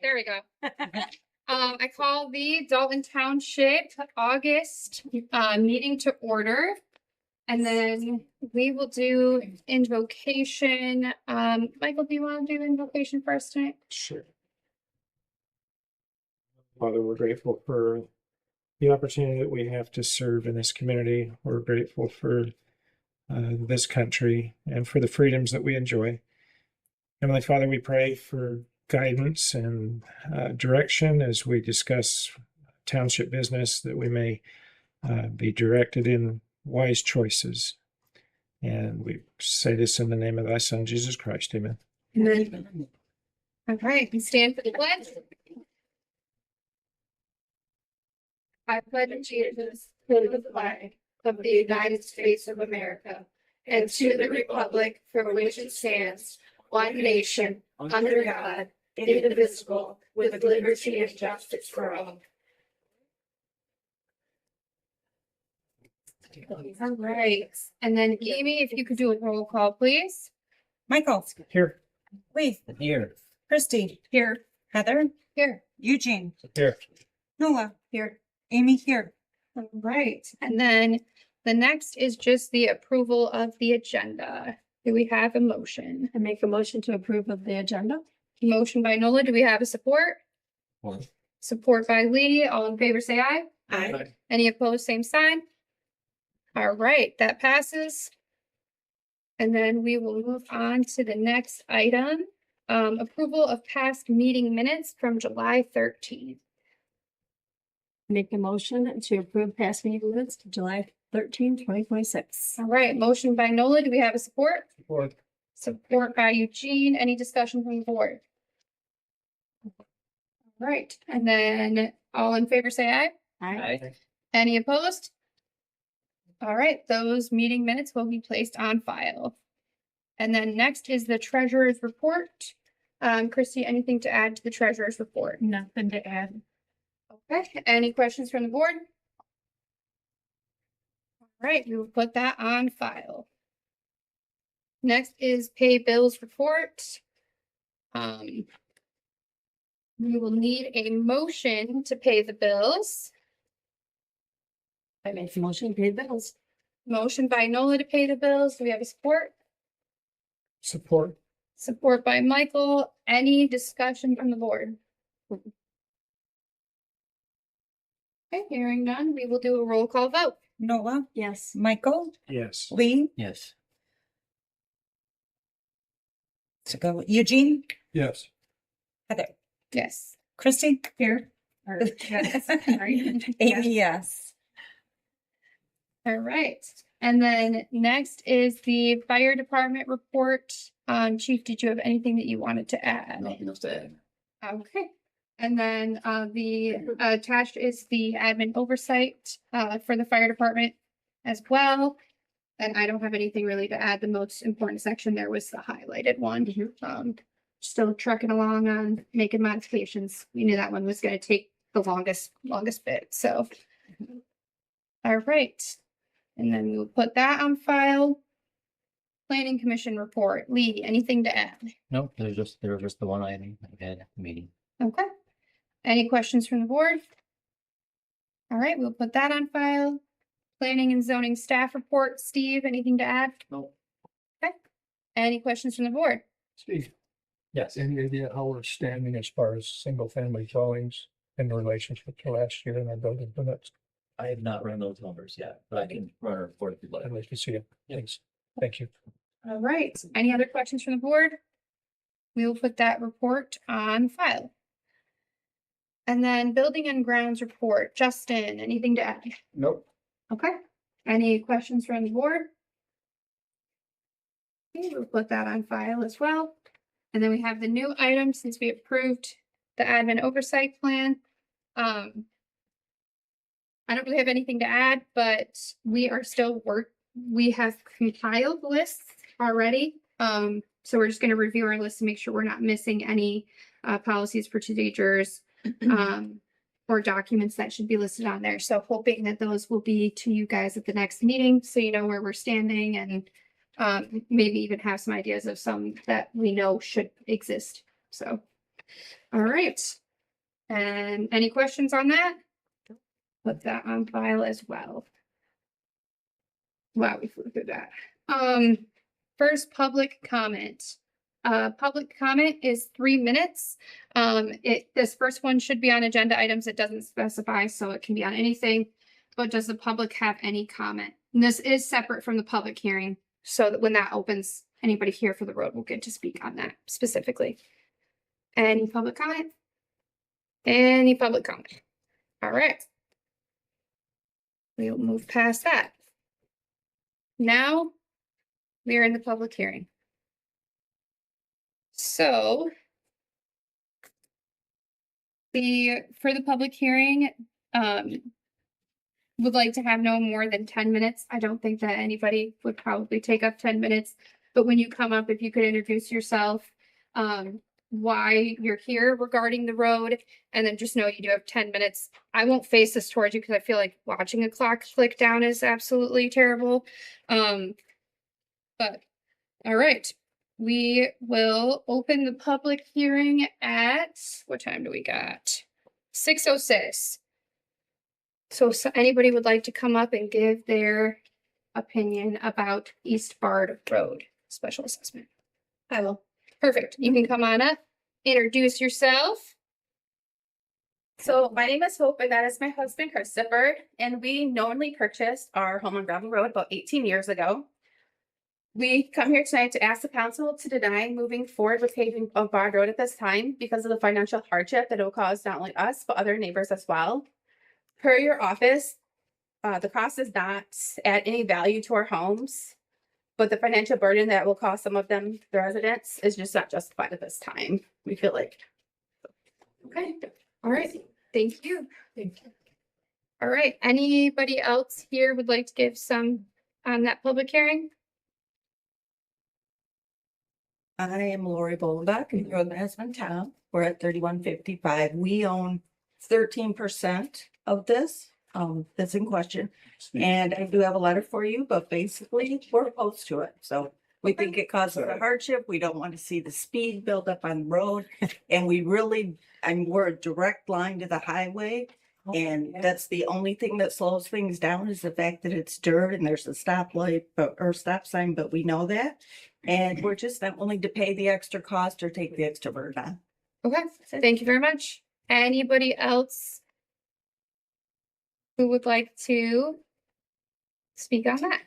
There we go. I call the Dalton Township August meeting to order. And then we will do invocation. Michael, do you want to do invocation first tonight? Sure. Father, we're grateful for the opportunity that we have to serve in this community. We're grateful for this country and for the freedoms that we enjoy. Heavenly Father, we pray for guidance and direction as we discuss township business, that we may be directed in wise choices. And we say this in the name of thy Son, Jesus Christ. Amen. Amen. All right, we stand for the pledge. I pledge allegiance to the flag of the United States of America and to the republic for which it stands, one nation, under God, indivisible, with liberty and justice for all. All right, and then Amy, if you could do a roll call, please. Michael. Here. Lee. Here. Christy. Here. Heather. Here. Eugene. Here. Nola. Here. Amy here. All right, and then the next is just the approval of the agenda. Do we have a motion? I make a motion to approve of the agenda. Motion by Nola, do we have a support? One. Support by Lee, all in favor say aye. Aye. Any opposed, same sign. All right, that passes. And then we will move on to the next item. Approval of past meeting minutes from July 13th. Make a motion to approve past meeting minutes to July 13, 2026. All right, motion by Nola, do we have a support? Support. Support by Eugene, any discussion from the board? All right, and then all in favor say aye. Aye. Any opposed? All right, those meeting minutes will be placed on file. And then next is the treasurer's report. Christy, anything to add to the treasurer's report? Nothing to add. Okay, any questions from the board? All right, we will put that on file. Next is pay bills report. We will need a motion to pay the bills. I make a motion to pay bills. Motion by Nola to pay the bills. Do we have a support? Support. Support by Michael. Any discussion from the board? Okay, hearing none, we will do a roll call vote. Nola. Yes. Michael. Yes. Lee. Yes. To go. Eugene. Yes. Heather. Yes. Christy. Here. Or, yes, sorry. Amy. Yes. All right. And then next is the fire department report. Chief, did you have anything that you wanted to add? Nothing else to add. Okay. And then the attached is the admin oversight for the fire department as well. And I don't have anything really to add. The most important section there was the highlighted one. Still trucking along on making modifications. We knew that one was going to take the longest bit. So, all right. And then we'll put that on file. Planning Commission report. Lee, anything to add? No, there was just the one item I had at the meeting. Okay. Any questions from the board? All right, we'll put that on file. Planning and zoning staff report. Steve, anything to add? No. Okay. Any questions from the board? Steve, Yes. any idea how we're standing as far as single family dwellings in relationship to last year in our building permits? I have not run those numbers yet, but I can run a report if you'd like. I'd like to see it. Thanks. Thank you. All right. Any other questions from the board? We will put that report on file. And then building and grounds report. Justin, anything to add? Nope. Okay. Any questions from the board? Okay, we'll put that on file as well. And then we have the new item since we approved the admin oversight plan. I don't really have anything to add, but we are still we have compiled lists already. So we're just going to review our list to make sure we're not missing any policies, procedures, or documents that should be listed on there. So hoping that those will be to you guys at the next meeting, so you know where we're standing, and maybe even have some ideas of some that we know should exist. So All right. And any questions on that? Put that on file as well. Wow, we flew through that. First public comment. Public comment is 3 minutes. This first one should be on agenda items. It doesn't specify, so it can be on anything. But does the public have any comment? And this is separate from the public hearing, so that when that opens, anybody here for the road will get to speak on that specifically. Any public comment? Any public comment? All right. We'll move past that. Now, we are in the public hearing. So for the public hearing, would like to have no more than 10 minutes. I don't think that anybody would probably take up 10 minutes, but when you come up, if you could introduce yourself, why you're here regarding the road, and then just know you do have 10 minutes. I won't face this towards you because I feel like watching a clock click down is absolutely terrible. But all right, we will open the public hearing at, what time do we got? 6:06. So anybody would like to come up and give their opinion about East Bard Road special assessment? I will. Perfect. You can come on up, introduce yourself. So my name is Hope and that is my husband Christopher, and we knowingly purchased our home on Gravel Road about 18 years ago. We come here tonight to ask the council to deny moving forward with paving of Bard Road at this time because of the financial hardship that it will cause not only us, but other neighbors as well. Per your office, the cost does not add any value to our homes, but the financial burden that will cause some of them, the residents, is just not justified at this time. We feel like. Okay, all right, thank you. Thank you. All right, anybody else here would like to give some on that public hearing? I am Lori Bolduck and you're the husband Tom. We're at 3155. We own 13% of this, that's in question. And I do have a letter for you, but basically we're opposed to it. So we think it causes a hardship. We don't want to see the speed build up on the road. And we're a direct line to the highway. And that's the only thing that slows things down is the fact that it's dirt and there's a stoplight or stop sign, but we know that. And we're just not willing to pay the extra cost or take the extra burden on. Okay, thank you very much. Anybody else who would like to speak on that?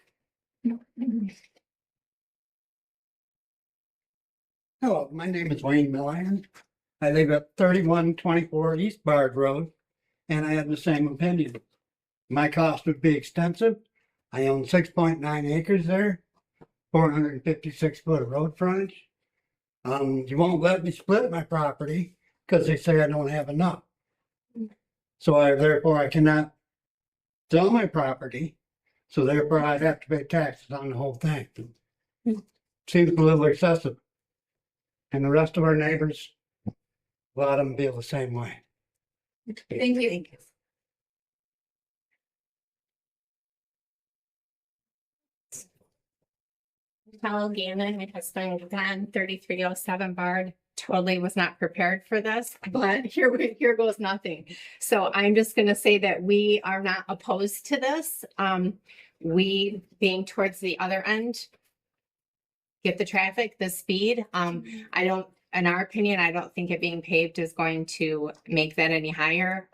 Hello, my name is Wayne Millian. I live at 3124 East Bard Road, and I have the same opinion. My cost would be extensive. I own 6.9 acres there, 456 foot of road frontage. You won't let me split my property because they say I don't have enough. So therefore I cannot sell my property. So therefore I'd have to pay taxes on the whole thing. Seems a little excessive. And the rest of our neighbors, a lot of them feel the same way. Thank you. Paul Gannon, my husband, on 3307 Bard, totally was not prepared for this, but here goes nothing. So I'm just gonna say that we are not opposed to this. We being towards the other end, get the traffic, the speed. In our opinion, I don't think it being paved is going to make that any higher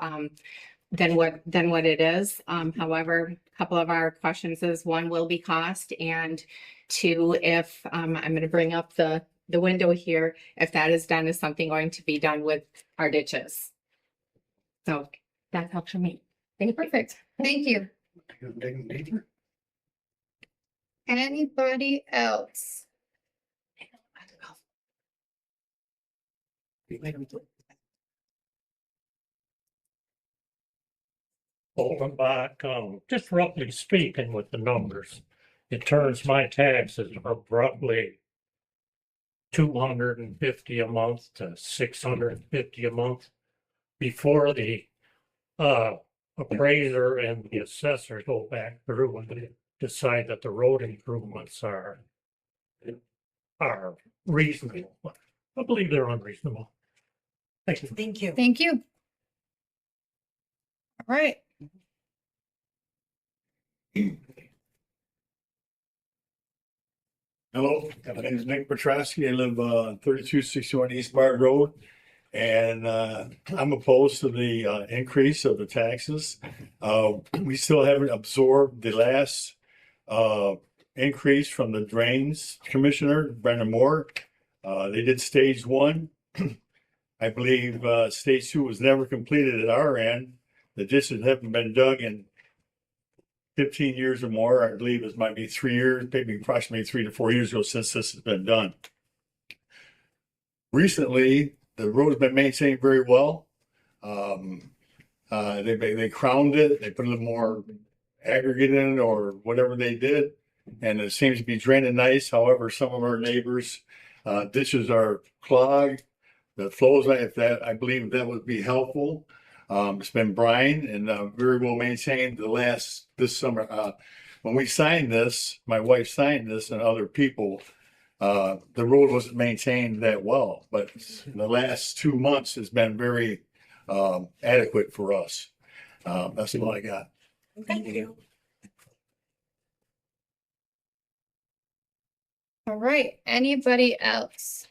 than what it is. However, a couple of our questions is, one, will be cost, and two, if I'm going to bring up the window here, if that is done, is something going to be done with our ditches? So that's helps for me. Perfect. Thank you. Anybody else? Holding back, just roughly speaking with the numbers, it turns my taxes from roughly 250 a month to 650 a month. Before the appraiser and the assessor go back through and they decide that the road improvements are reasonable. I believe they're unreasonable. Thank you. Thank you. Thank you. All right. Hello, my name is Nick Petrosky. I live 3261 East Bard Road. And I'm opposed to the increase of the taxes. We still haven't absorbed the last increase from the Drains Commissioner, Brenda Moore. They did stage one. I believe stage two was never completed at our end. The ditches haven't been dug in 15 years or more. I believe it might be 3 years, maybe approximately 3 to 4 years ago since this has been done. Recently, the road has been maintained very well. They crowned it, they put a little more aggregate in it or whatever they did, and it seems to be draining nice. However, some of our neighbors' ditches are clogged. The flows, if that, I believe that would be helpful. It's been brine and very well maintained this summer. When we signed this, my wife signed this and other people, the road wasn't maintained that well, but the last 2 months has been very adequate for us. That's all I got. Thank you. All right. Anybody else?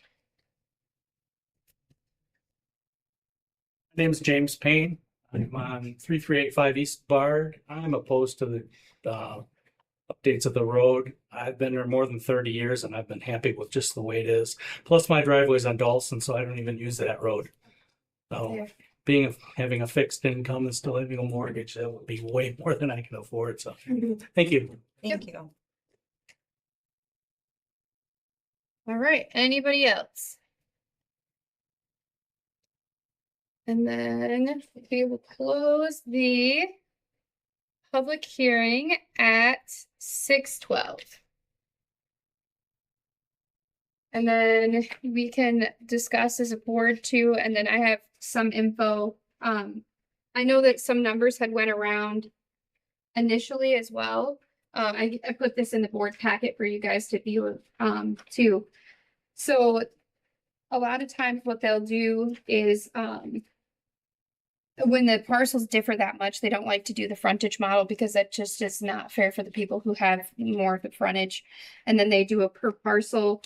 My name is James Payne. I'm on 3385 East Bard. I'm opposed to the updates of the road. I've been there more than 30 years and I've been happy with just the way it is. Plus my driveway's on Dalton, so I don't even use that road. So having a fixed income and still having a mortgage, that would be way more than I can afford. So thank you. Thank you. All right. Anybody else? And then we will close the public hearing at 6:12. And then we can discuss as a board too, and then I have some info. I know that some numbers had went around initially as well. I put this in the board packet for you guys to view too. So a lot of times what they'll do is when the parcels differ that much, they don't like to do the frontage model because that just is not fair for the people who have more of the frontage. And then they do a per parcel.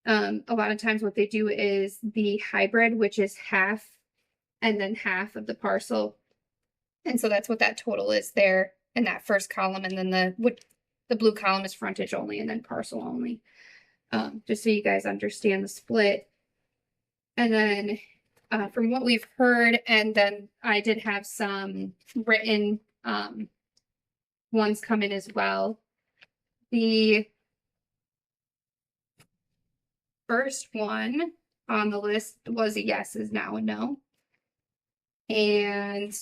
A lot of times what they do is the hybrid, which is half and then half of the parcel. And so that's what that total is there in that first column. And then the blue column is frontage only and then parcel only. Just so you guys understand the split. And then from what we've heard, and then I did have some written ones come in as well. The first one on the list was a yes, is now a no. And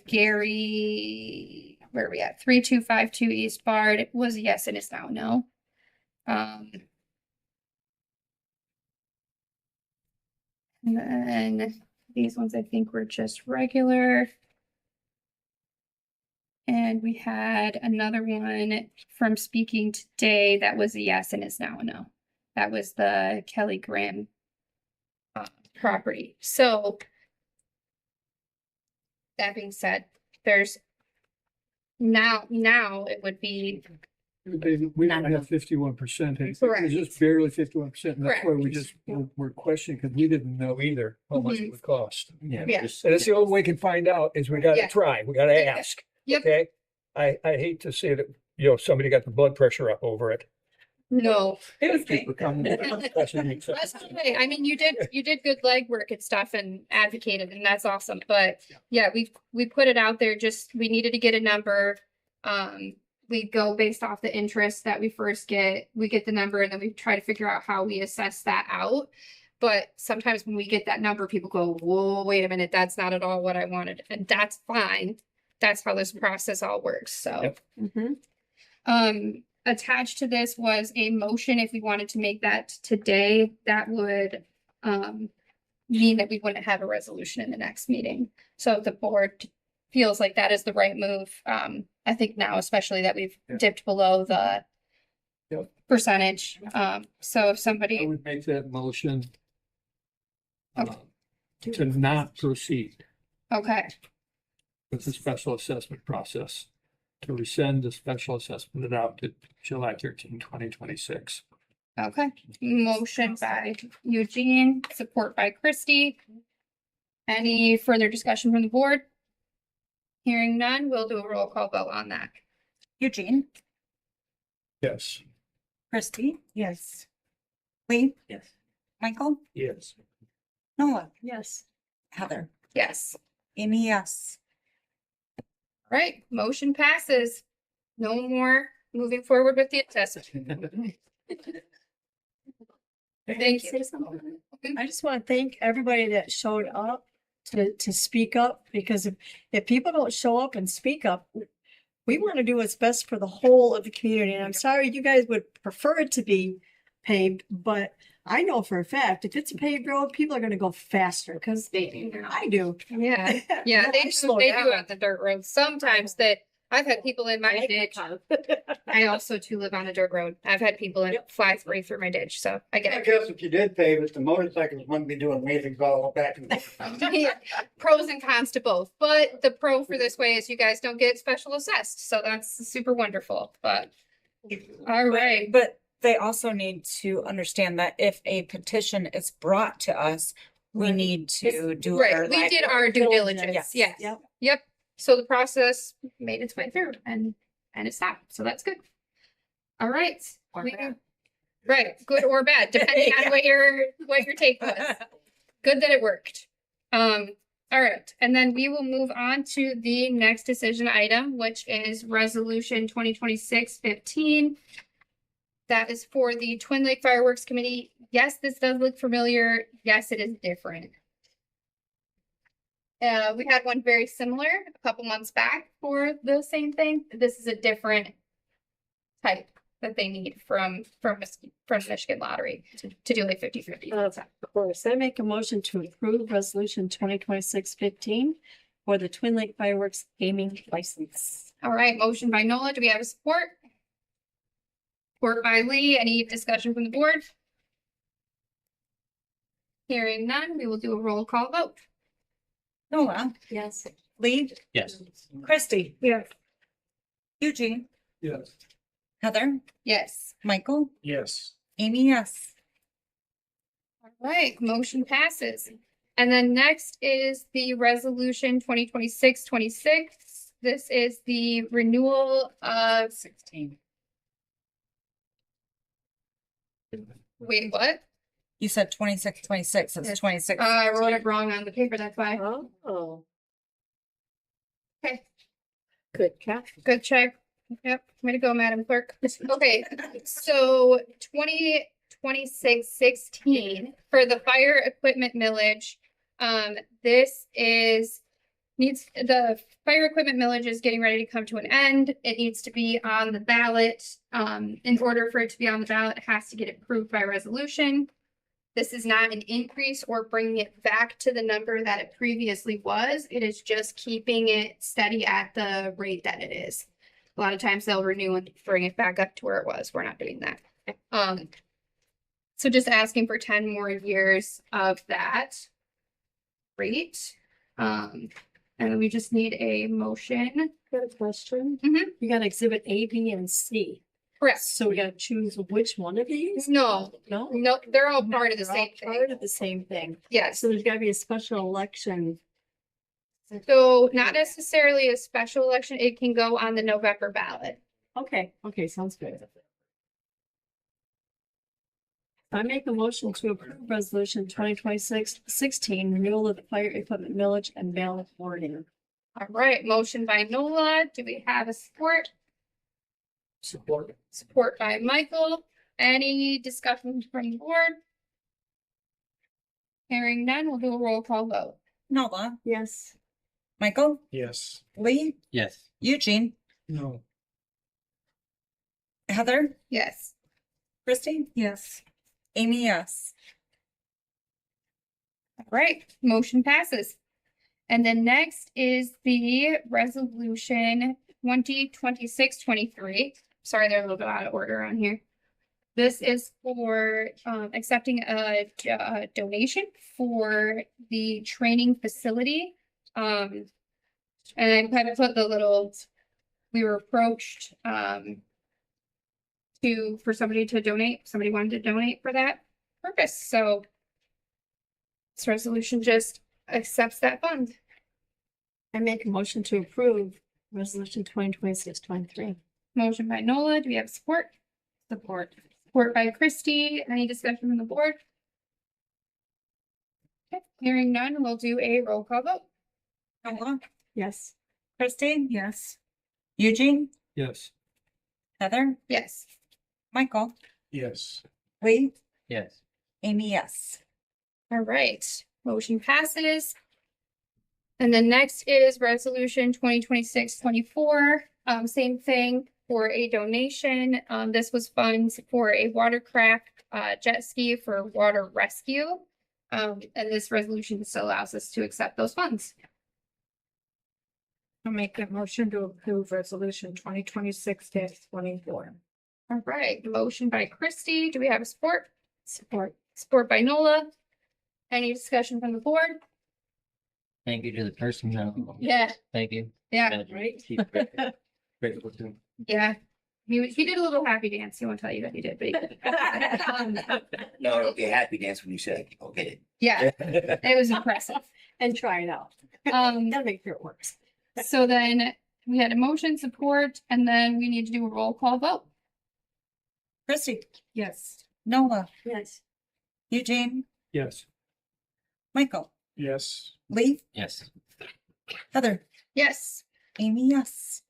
Gary, where are we at? 3252 East Bard, it was a yes and is now a no. And then these ones I think were just regular. And we had another one from speaking today that was a yes and is now a no. That was the Kelly Graham property. So that being said, there's now it would be We don't have 51%. It's Correct. just barely 51%. And that's why we Correct. just were questioning because we didn't know either how much it would cost. Yeah. Yeah. just- And that's the only way we can find out is we gotta Yeah. try, we gotta Yeah. ask. Yep. Okay? I hate to say that, somebody got the blood pressure up over it. no. It was Keep great. it coming. That's what he said. That's okay. I mean, you did good legwork and stuff and advocated, and that's awesome. But yeah, we put it out there. Just we needed to get a number. We go based off the interest that we first get. We get the number, and then we try to figure out how we assess that out. But sometimes when we get that number, people go, "Whoa, wait a minute, that's not at all what I wanted," and that's fine. That's how this process all works. So. Yep. Attached to this was a motion. If we wanted to make that today, that would mean that we wouldn't have a resolution in the next meeting. So if the board feels like that is the right move, I think now, especially that we've dipped below the Yep. percentage. So if I somebody, would make that motion. Okay. To not proceed okay, with the special assessment process. To rescind the special assessment adopted July 13, 2026. okay. Motion by Eugene, support by Christie. Any further discussion from the board? Hearing none, we'll do a roll call vote on that. Eugene, Yes. Christie. Yes. Lee, Yes. Michael, Yes. Noah, Yes. Heather, Yes. Amy, yes. Right, motion passes. No more moving forward with the assessment. Thank you. Say something? I just want to thank everybody that showed up to speak up, because if people don't show up and speak up, we want to do what's best for the whole of the community. And I'm sorry you guys would prefer it to be paved, but I know for a fact, if it's a paved road, people are going to go faster because I do. Yeah, yeah, No, they I do, slow they do down. on the dirt roads. Sometimes that I've had people in my ditch. I also too live on a dirt road. I've had people fly through my ditch, so I I get guess if you did pave it, the motorcycles wouldn't be doing wheelies all back and forth. it. Pros and cons to both, but the pro for this way is you guys don't get special assessed, so that's super wonderful, but. All right, But they also need to understand that if a petition is brought to us, we Right. need to do our. right, we did our due diligence, Yes. yes. Yep. Yep, so the process made its way through and it stopped, so that's good. All right. Or we- bad. Right, good or bad, depending on what your take was. Good that it worked. All right, and then we will move on to the next decision item, which is resolution 2026-15. That is for the Twin Lake Fireworks Committee. Yes, this does look familiar. Yes, it is different. We had one very similar a couple months back for the same thing. This is a different type that they need from Michigan Lottery to do like 50-50. Of course, I make a motion to approve resolution 2026-15 for the Twin Lake Fireworks Gaming License. All right, motion by Nola. Do we have a support? Support by Lee. Any discussion from the board? Hearing none, we will do a roll call vote. Noah, Yes. Lee, Yes. Christie. Yes. Eugene, Yes. Heather, Yes. Michael, Yes. Amy, yes. All right, motion passes. And then next is the resolution 2026-26. This is the renewal of, 16. wait, what? You said 26. It's 26. I wrote it wrong on the paper, that's why. Oh. Okay. Good catch. Good check. Yep, way to go, Madam Clerk. Okay, so 2026-16 for the fire equipment millage. This the fire equipment millage is getting ready to come to an end. It needs to be on the ballot. In order for it to be on the ballot, it has to get approved by resolution. This is not an increase or bringing it back to the number that it previously was. It is just keeping it steady at the rate that it is. A lot of times they'll renew and bring it back up to where it was. We're not doing that. So just asking for 10 more years of that rate. And we just need a motion. Got a question? Mhm. You got exhibit A, B, and C. Correct. So we gotta choose which one of these? No, No? no, they're all part of the They're all same Part thing. of the same thing. Yes. So there's gotta be a special election. So not necessarily a special election. It can go on the November ballot. Okay, sounds good. I make a motion to approve resolution 2026-16 renewal of the fire equipment millage and ballot warning. All right, motion by Nola. Do we have a support? Support. Support by Michael. Any discussion from the board? Hearing none, we'll do a roll call vote. Noah, Yes. Michael, Yes. Lee, Yes. Eugene, No. Heather, Yes. Christie. Yes. Amy, yes. All right, motion passes. And then next is the resolution 2026-23. Sorry, they're a little bit out of order on here. This is for accepting a donation for the training facility. And I kind of put the little, we were approached for somebody to donate, somebody wanted to donate for that purpose, so this resolution just accepts that fund. I make a motion to approve resolution 2026-23. Motion by Nola, do we have support? Support. Support by Christie, any discussion from the board? Okay, hearing none, we'll do a roll call vote. Nola, Yes. Christine? Yes. Eugene? Yes. Heather? Yes. Michael? Yes. Lee? Yes. Amy, yes. All right, motion passes. And then next is resolution 2026-24. Same thing for a donation. This was funds for a watercraft jet ski for water rescue. And this resolution still allows us to accept those funds. I'll make that motion to approve resolution 2026-24. All right, motion by Christie. Do we have a support? Support. Support by Nola. Any discussion from the board? Thank you to the person. Yeah, Thank you. yeah, Right. Grateful to. yeah. He did a little happy dance. He won't tell you that he did, but he did. No, it'll be a happy dance when you say, I'll get it. Yeah, it was impressive. And try it out. Um, Gotta make sure it works. so then we had a motion support, and then we need to do a roll call vote. Christie? Yes. Nola? Yes. Eugene? Yes. Michael? Yes. Lee? Yes. Heather? Yes. Amy, yes.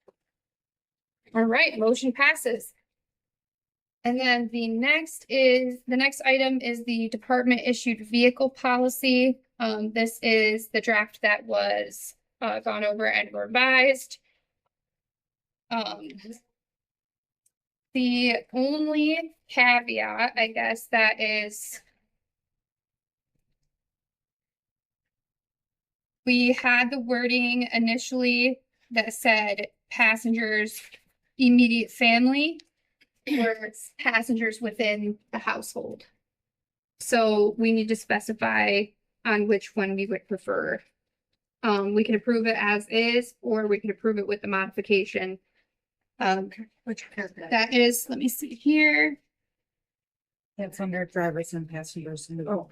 All right, motion passes. And then the next item is the department issued vehicle policy. This is the draft that was gone over and revised. The only caveat, I guess, that is we had the wording initially that said passengers, immediate family, or passengers within the household. So we need to specify on which one we would prefer. We can approve it as is, or we can approve it with the modification. Which paragraph? That is, let me see here. That's under drivers and passengers. Oh.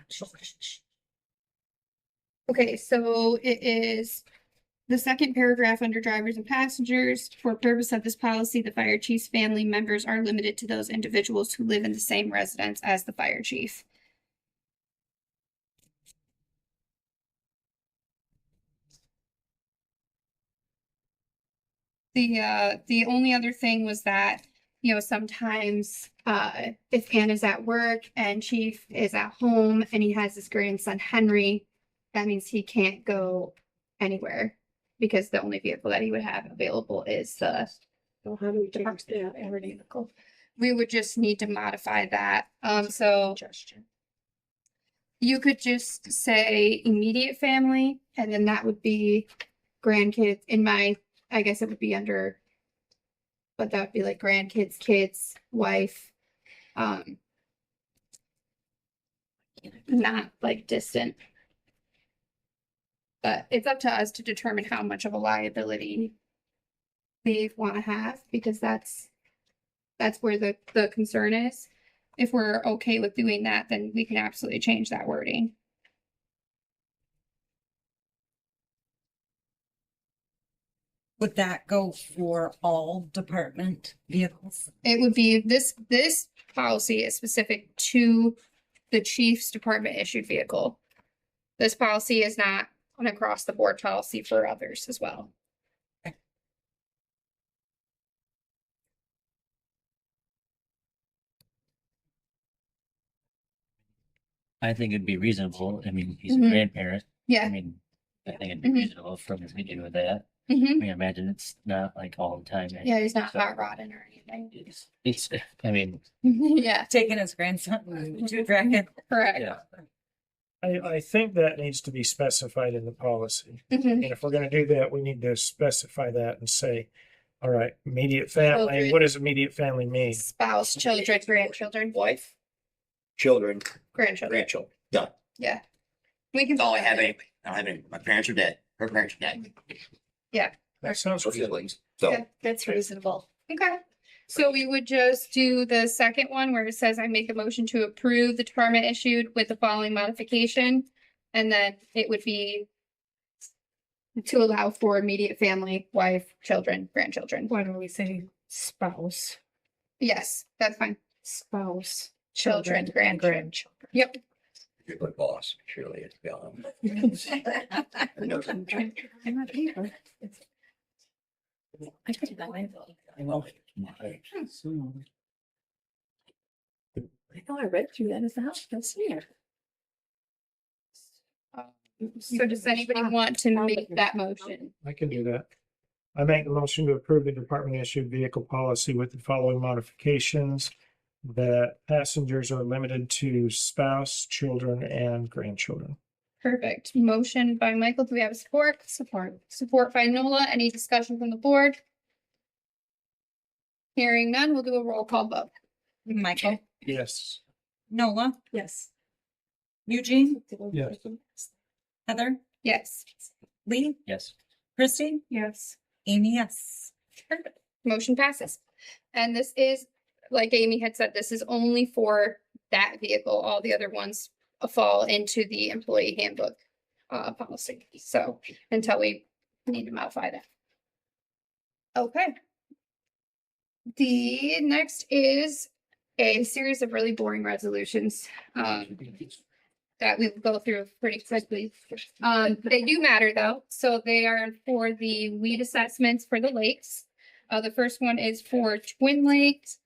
Okay, so it is the second paragraph under drivers and passengers. For purpose of this policy, the fire chief's family members are limited to those individuals who live in the same residence as the fire chief. The only other thing was that, you know, sometimes if Ann is at work and Chief is at home and he has his grandson Henry, that means he can't go anywhere because the only vehicle that he would have available is the So how do we change that vehicle? we would just need to modify that. So Suggestion. you could just say immediate family, and then that would be grandkids I guess it would be under, but that would be like grandkids, kids, wife, not like distant. But it's up to us to determine how much of a liability we want to have, because that's where the concern is. If we're okay with doing that, then we can absolutely change that wording. Would that go for all department vehicles? It would be this policy is specific to the chief's department issued vehicle. This policy is not an across the board policy for others as well. I think it'd be reasonable. I mean, he's a Mhm. grandparent. I Yeah. mean, I think it'd be Mhm. reasonable for him to do with that. hmm I mean, imagine it's not like all the time. Yeah, he's not So, hot rodding or anything. It's, I mean, Yeah, Taking his grandson to dragon. correct. yeah. I think that needs to be specified in the policy. Mhm. And if we're gonna do that, we need to specify that and say All right, immediate family. Children. What does immediate family mean? Spouse, children, grandchildren, Wife, children, grandchildren. grandchildren, done. Yeah. We can. That's all I have anyway. I don't have any, my parents are dead, her parents are dead, That sounds no good. siblings, so. Yeah. That's reasonable. Okay. So we would just do the second one where it says I make a motion to approve the department issued with the following modification. And then it would be to allow for immediate family, wife, children, grandchildren. Why don't we say spouse, Yes, that's fine. spouse, Children, children, and grandchildren. grandchildren. Yep. You're the boss, surely it's gone. I'm not paper. I could do that way. I know. I know I read through that as the house, that's here. So does anybody want to make that motion? I can do that. I make the motion to approve the department issued vehicle policy with the following modifications. That passengers are limited to spouse, children, and grandchildren. Perfect. Motion by Michael. Do we have support? Support. Support by Nola. Any discussion from the board? Hearing none, we'll do a roll call vote. Michael, Yes. Nola, Yes. Eugene, Yes. Heather, Yes. Lee, Yes. Christie, Yes. Amy, yes. Perfect. Motion passes. And this is, like Amy had said, this is only for that vehicle. All the other ones fall into the employee handbook policy. So until we need to modify that. Okay. The next is a series of really boring resolutions that we will go through pretty quickly. They do matter though. So they are for the weed assessments for the lakes. The first one is for Twin Lakes,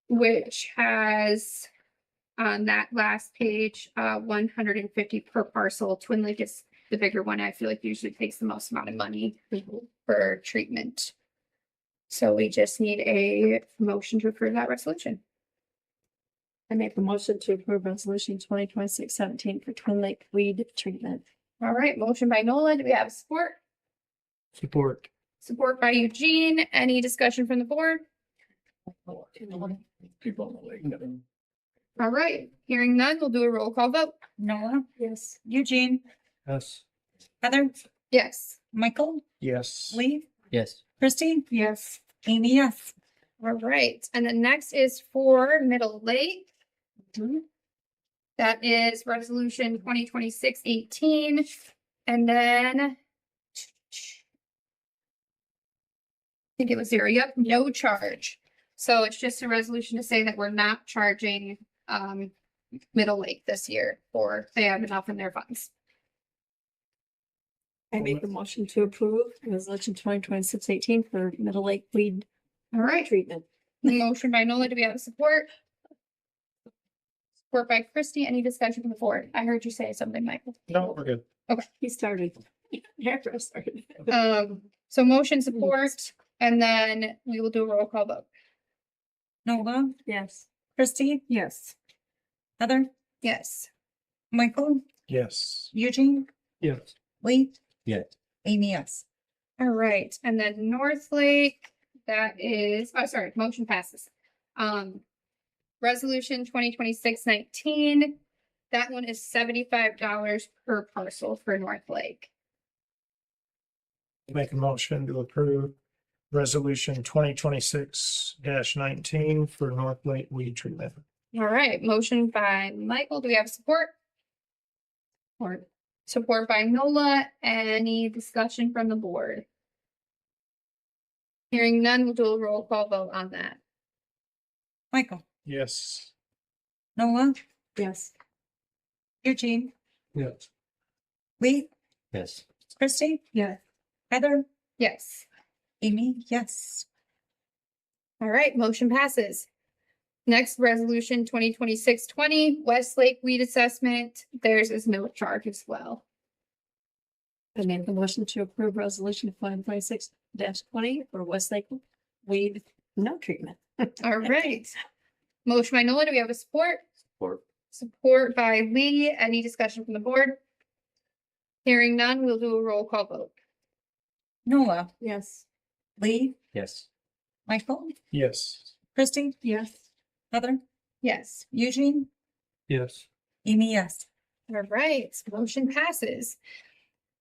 which has on that last page, 150 per parcel. Twin Lake is the bigger one. I feel like usually takes the most amount of money for treatment. So we just need a motion to approve that resolution. I make the motion to approve resolution 2026-17 for Twin Lake weed treatment. All right, motion by Nola. Do we have support? Support. Support by Eugene. Any discussion from the board? All right, hearing none, we'll do a roll call vote. Nola, Yes. Eugene, Yes. Heather, Yes. Michael, Yes. Lee, Yes. Christie, Yes. Amy, yes. All right, and the next is for Middle Lake. That is resolution 2026-18. And then I think it was 0. Yep, no charge. So it's just a resolution to say that we're not charging Middle Lake this year, or they have enough in their funds. I make the motion to approve resolution 2026-18 for Middle Lake weed All right, treatment. motion by Nola. Do we have support? Support by Christie. Any discussion from the board? I heard you say something, Michael. No, we're good. He started. After I started. So motion support, and then we will do a roll call vote. Nola, Yes. Christie, Yes. Heather, Yes. Michael, Yes. Eugene, Yes. Lee, Yes. Amy, yes. All right, and then North Lake, that is, oh, sorry, motion passes. Resolution 2026-19, that one is $75 per parcel for North Lake. Make a motion to approve resolution 2026-19 for North Lake weed treatment. All right, motion by Michael. Do we have support? Support. Support by Nola. Any discussion from the board? Hearing none, we'll do a roll call vote on that. Michael, Yes. Nola, Yes. Eugene, Yes. Lee, Yes. Christie, Yes. Heather, Yes. Amy, yes. All right, motion passes. Next, resolution 2026-20, Westlake weed assessment. Theirs is no charge as well. I make the motion to approve resolution 2026-20 for Westlake weed no treatment. All right. Motion by Nola. Do we have a support? Support. Support by Lee. Any discussion from the board? Hearing none, we'll do a roll call vote. Noah, Yes. Lee, Yes. Michael, Yes. Christie, Yes. Heather, Yes. Eugene, Yes. Amy, yes. All right, motion passes.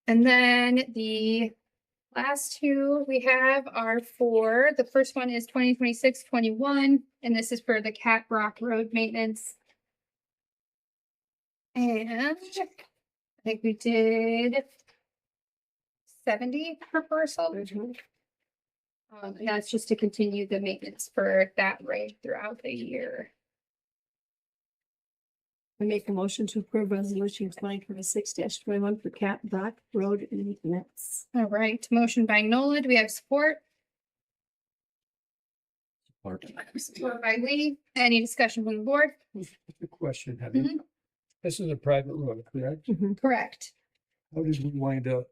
And then the last two we have are for, the first one is 2026-21, and this is for the Cat Rock Road maintenance. And I think we did 70 per parcel. And that's just to continue the maintenance for that road throughout the year. I make a motion to approve resolution 2026-21 for Cat Rock Road maintenance. All right, motion by Nola, do we have support? Support. Support by Lee, any discussion from the board? Good question, Heather. Mhm. This is a private road, correct? Correct. How did we wind up?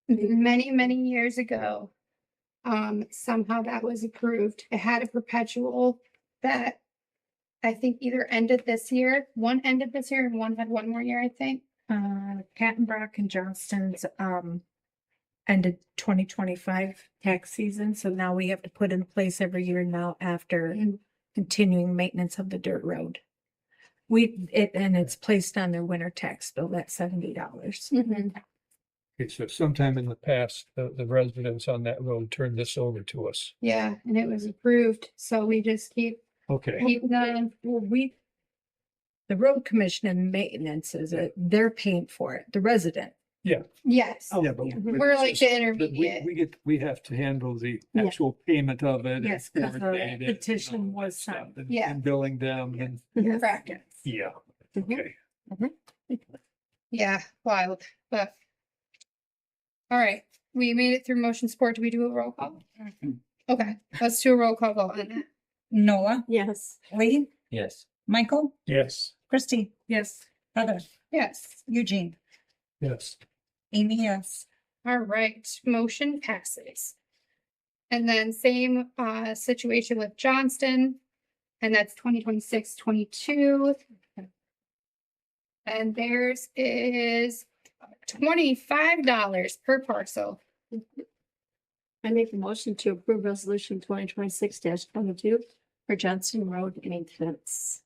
Many, many years ago. Somehow that was approved. It had a perpetual that I think either ended this year, one ended this year and one had one more year, I think. Cattenbrock and Johnston's, ended 2025 tax season, so now we have to put in place every year now after continuing maintenance of the dirt road. And it's placed on their winter tax bill at $70. Okay, so sometime in the past, the residents on that road turned this over to us. Yeah, and it was approved, so we just keep Okay. the, Well, the road commission and maintenance they're paying for it, the resident. yes, Yeah, but. we're like the But intermediate. we have to handle the Yeah. actual payment of it. and Yes, 'cause the coordinate it and petition all that was stuff, signed. and- Yeah. And billing them and, Correct. yeah, Mhm. okay. Yeah, wild, but. All right, we made it through motion support. Do we do a roll call? Okay, let's do a roll call vote on that. Noah, Yes. Lee, Yes. Michael, Yes. Christie. Yes. Heather, Yes. Eugene, Yes. Amy, yes. All right, motion passes. And then same situation with Johnston. And that's 2026-22. And theirs is $25 per parcel. I make a motion to approve resolution 2026-22 for Johnson Road maintenance.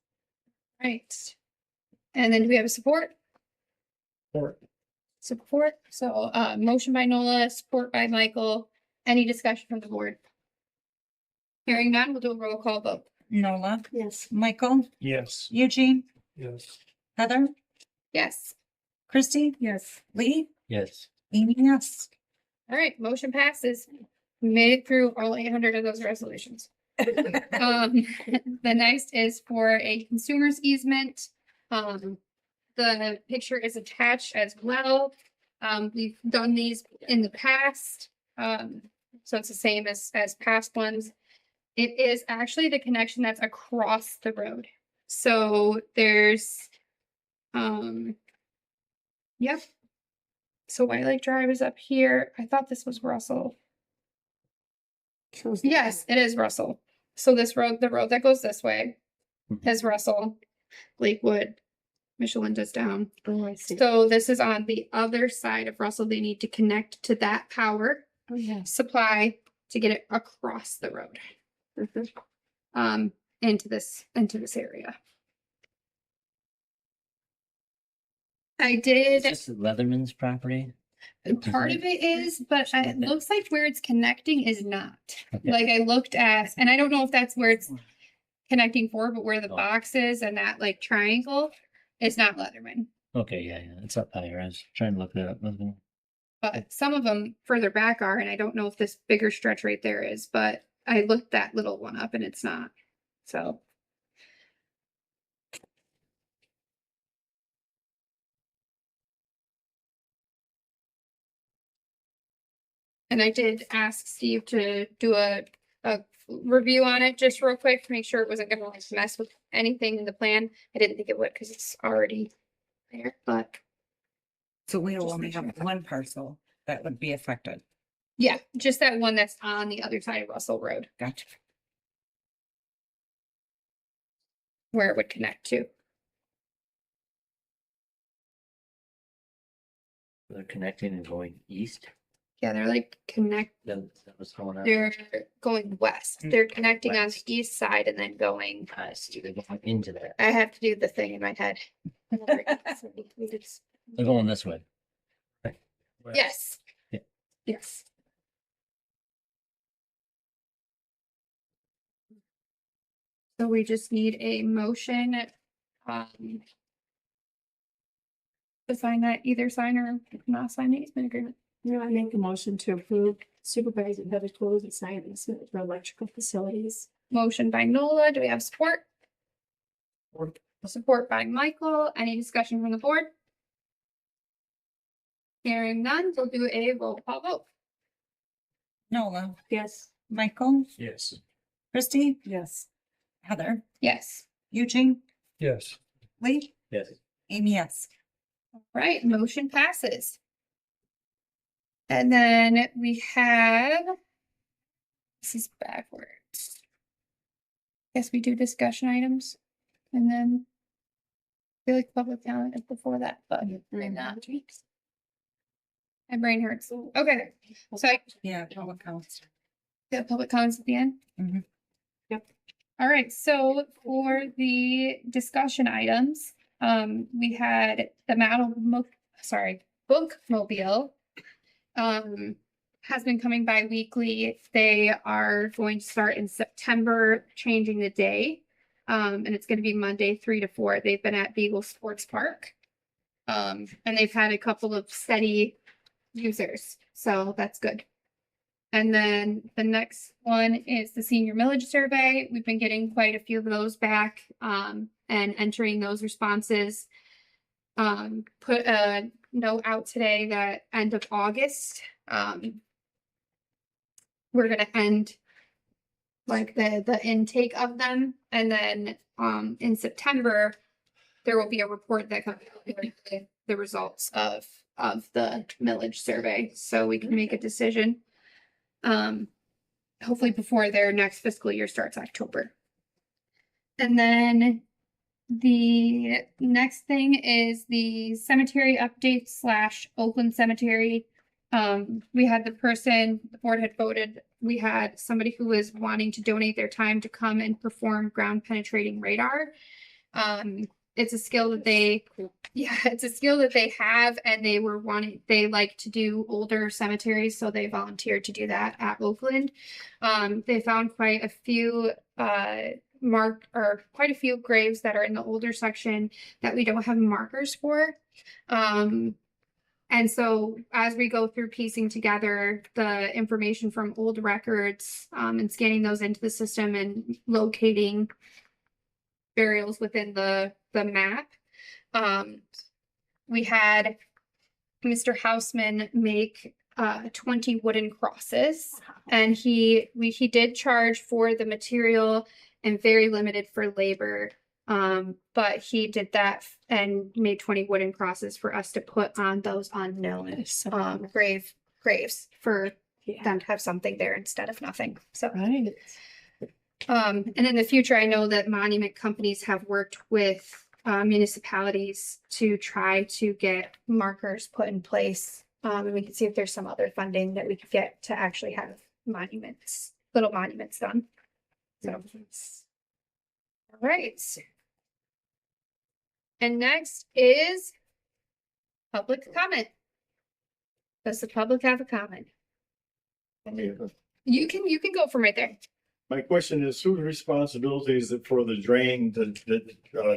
Right. And then do we have a support? Support, so motion by Nola, support by Michael. Any discussion from the board? Hearing none, we'll do a roll call vote. Noah, Yes. Michael, Yes. Eugene, Yes. Heather, Yes. Christie. Yes. Lee, Yes. Amy, yes. All right, motion passes. We made it through all 800 of those resolutions. The next is for a consumer's easement. The picture is attached as well. We've done these in the past. So it's the same as past ones. It is actually the connection that's across the road. So there's, yep. So White Lake Drive is up here. I thought this was Russell. Yes, it is Russell. So this road, the road that goes this way is Russell, Lakewood, Michelinda's down. Oh, I see. So this is on the other side of Russell. They need to connect to that power Oh, yeah. supply to get it across the road. Into this area. I Is did, this Leatherman's property? part of it is, but it looks like where it's connecting is not. Okay. Like I looked at, and I don't know if that's where it's connecting for, but where the Oh. box is and that like triangle is not Leatherman. Okay, yeah, it's up higher. I was trying to look it up. But some of them further back are, and I don't know if this bigger stretch right there is, but I looked that little one up and it's not. So. And I did ask Steve to do a review on it just real quick to make sure it wasn't gonna like mess with anything in the plan. I didn't think it would because it's already there, but So we Just only make sure. have one parcel that would be affected. yeah, just that one that's on the other side of Russell Road Gotcha. where it would connect to. They're connecting and going east. Yeah, they're like That was going on. they're going west. They're connecting on the east side and then going. I see, they're going into there. I have to do the thing in my head. They're going this way. Yes. Yeah. Yes. So we just need a motion. To sign that, either sign or not sign the easement agreement. You know, I make a motion to approve Supervisor Heather Close and sign easement for electrical facilities. Motion by Nola. Do we have support? Support by Michael. Any discussion from the board? Hearing none, we'll do a roll call vote. Nola, Yes. Michael, Yes. Christie, Yes. Heather, Yes. Eugene, Yes. Lee, Yes. Amy, yes. Right, motion passes. And then we have, this is backwards. Guess we do discussion items and then I feel like public comment is before that, but maybe not. My brain hurts. Okay, so Yeah, public comments. the public comments at the end? Mhm. Yep. All right, so for the discussion items, we had the bookmobile. Has been coming by weekly. They are going to start in September, changing the day. And it's gonna be Monday, 3 to 4. They've been at Beagle Sports Park. And they've had a couple of steady users, so that's good. And then the next one is the senior millage survey. We've been getting quite a few of those back, and entering those responses. Put a note out today that end of August, we're gonna end like the intake of them, and then, in September, there will be a report that comes with the results of the millage survey, so we can make a decision. Hopefully before their next fiscal year starts October. And then the next thing is the cemetery update / Oakland Cemetery. We had the board had voted, we had somebody who was wanting to donate their time to come and perform ground penetrating radar. It's a skill that it's a skill that they have, and they like to do older cemeteries, so they volunteered to do that at Oakland. They found quite a few quite a few graves that are in the older section that we don't have markers for. And so as we go through piecing together the information from old records, and scanning those into the system and locating burials within the map, we had Mr. Houseman make 20 wooden crosses, and he did charge for the material and very limited for labor. But he did that and made 20 wooden crosses for us to put on those unknown graves for them to have something there instead of nothing. So Right. and in the future, I know that monument companies have worked with municipalities to try to get markers put in place. And we can see if there's some other funding that we could get to actually have little monuments done. So, all right. And next is public comment. Does the public have a comment? You can go from right there. My question is, whose responsibility is it for the drain to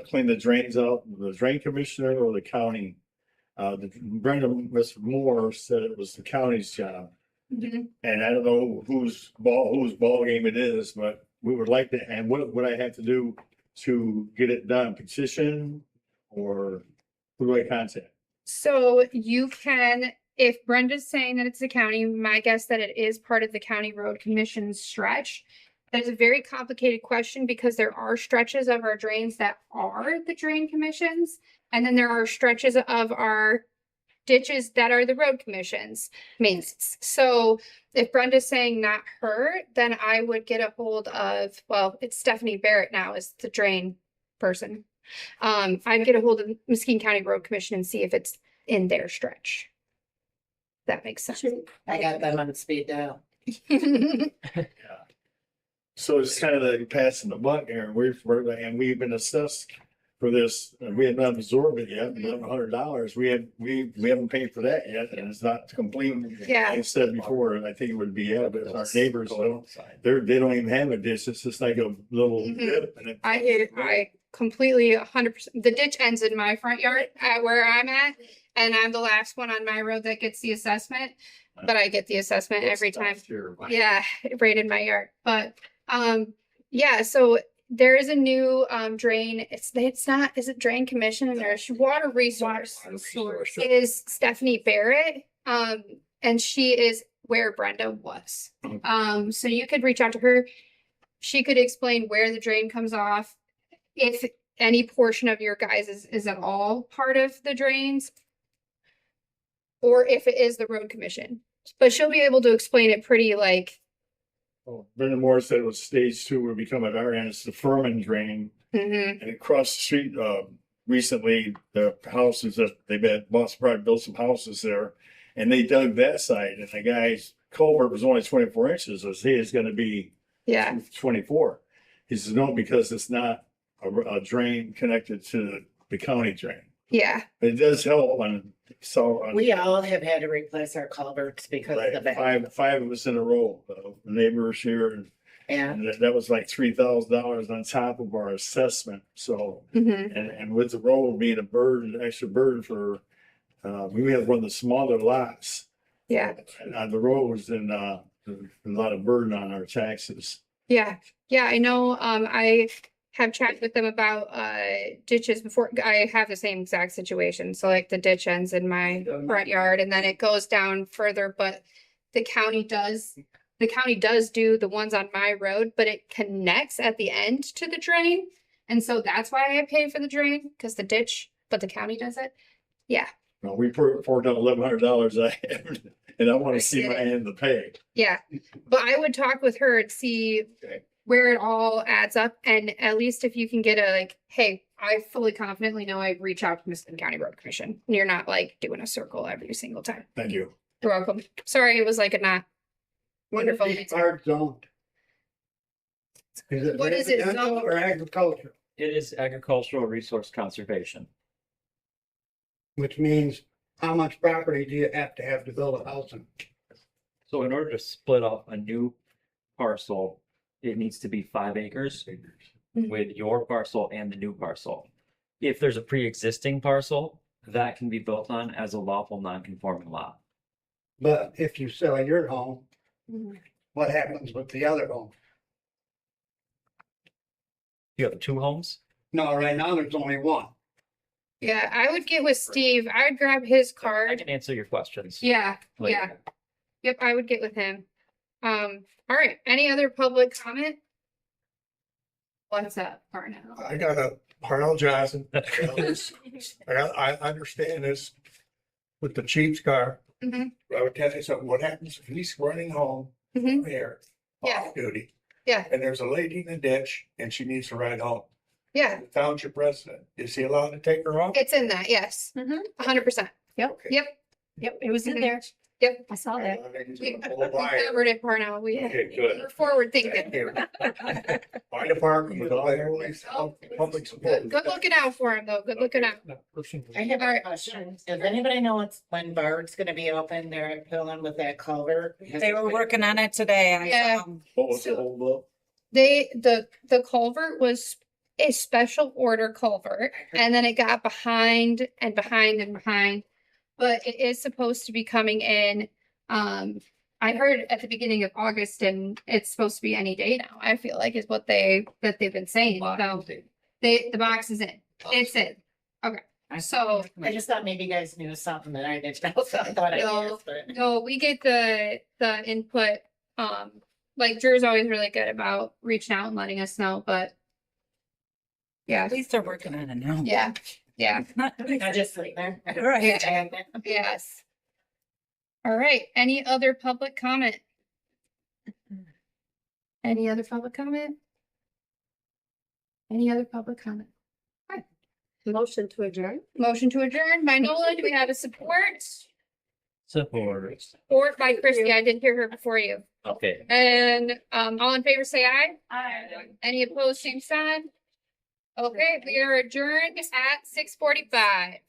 clean the drains out, the drain commissioner or the county? Brenda, Ms. Moore said it was the county's job. Mhm. And I don't know whose ball game it is, but we would like to, and what would I have to do to get it done? Petition, or who do I contact? So you can, if Brenda's saying that it's the county, my guess that it is part of the county road commission's stretch. That is a very complicated question because there are stretches of our drains that are the drain commissions. And then there are stretches of our ditches that are the road commissions maintenance. So if Brenda's saying not her, then I would get a hold of, well, it's Stephanie Barrett now is the drain person. I'd get a hold of Muskegon County Road Commission and see if it's in their stretch. That makes sense. I got them on speed dial. So it's kind of like passing the buck here, and we've been assessed for this, and we have not absorbed it yet, $1,100. We haven't paid for that yet, and it's not complete. Yeah. I said before, and I think it would be, yeah, but our neighbors don't, they don't even have a ditch. It's just like a little Mhm. dip. And I completely 100%. The ditch ends in my front yard at where I'm at, and I'm the last one on my road that gets the assessment. But I get the assessment every time. Yeah, right in my yard. But yeah, so there is a new drain. It's not, is it drain commission? And there's water resource is Stephanie Barrett. And she is where Brenda was. So you could reach out to her. She could explain where the drain comes off, if any portion of your guys is at all part of the drains, or if it is the road commission. But she'll be able to explain it pretty like. Brenda Moore said it was stage 2 will become at our end. It's the Furman drain. Mhm. And across the street, recently, the houses that they've had, Boston Pride built some houses there, and they dug that side, and the guy's culvert was only 24 inches. So say it's gonna be Yeah. 24. He says, no, because it's not a drain connected to the county drain. Yeah. But it does help on, so. We all have had to replace our culverts because of the bad. Five of us in a row, the neighbors here, and Yeah. that was like $3,000 on top of our assessment. So, Mhm. and with the road being a burden, extra burden for, we have one of the smaller lots. Yeah. And the road was in, a lot of burden on our taxes. Yeah. Yeah. I know. I have chatted with them about ditches before. I have the same exact situation. So like the ditch ends in my front yard and then it goes down further, but the county does do the ones on my road, but it connects at the end to the drain. And so that's why I pay for the drain, because the ditch, but the county does it. Yeah. Well, we poured down $1,100 and I want to see my end of the pay. Yeah. But I would talk with her and see where it all adds up. And at least if you can get a like, hey, I fully confidently know I reach out to Michigan County Road Commission. And you're not like doing a circle every single time. Thank you. You're welcome. Sorry, it was like a not wonderful. What is part zoned? Is it What is it residential zoned? or agriculture? It is agricultural resource conservation. Which means how much property do you have to build a house in? So in order to split off a new parcel, it needs to be 5 acres with your parcel and the new parcel. If there's a pre-existing parcel, that can be built on as a lawful non-conforming lot. But if you sell your home, what happens with the other home? You have 2 homes? No, right now there's only one. Yeah, I would get with Steve. I would grab his I card. can answer your questions. Yeah, later. yeah. Yep, I would get with him. All right. Any other public comment? What's up, Parnell? I got a Parnell Johnson. I understand this with the chief's car. Mhm. I would tell you something, what happens if he's running home Mhm. from here, Yeah. off duty, Yeah, and there's a lady in the ditch and she needs to ride home? yeah. The township resident, is he allowed to take her home? It's in that, yes. 100%. Yep, Yep, yep, it was in Mhm. there. yep. I saw that. We covered it, Parnell. Okay, good. We're forward thinking. My department was always public support. Good looking out for him, though. Good looking out. I have All a right. question. Does anybody know when Bard's gonna be open there at Pillin with that culvert? They were working on it today. Yeah. What was the hold up? The culvert was a special order culvert, and then it got behind and behind and behind. But it is supposed to be coming in. I heard at the beginning of August, and it's supposed to be any day now. I feel like is what they've been saying. So the box is in. It's in. Okay. So I just thought maybe you guys knew something that I didn't know, so I thought I No, asked, but. no, we get the input. Like Drew's always really good about reaching out and letting us know, but yeah, At least they're working on it now. yeah, yeah. I just sit there. Right. And Yes. All right. Any other public comment? Any other public comment? Any other public comment? Motion to adjourn. Motion to adjourn by Nola. Do we have a support? Support. Support by Christie. I didn't hear her before you. Okay. And, all in favor, say aye. Aye. Any opposed, same sign? Okay, we are adjourned at 6:45.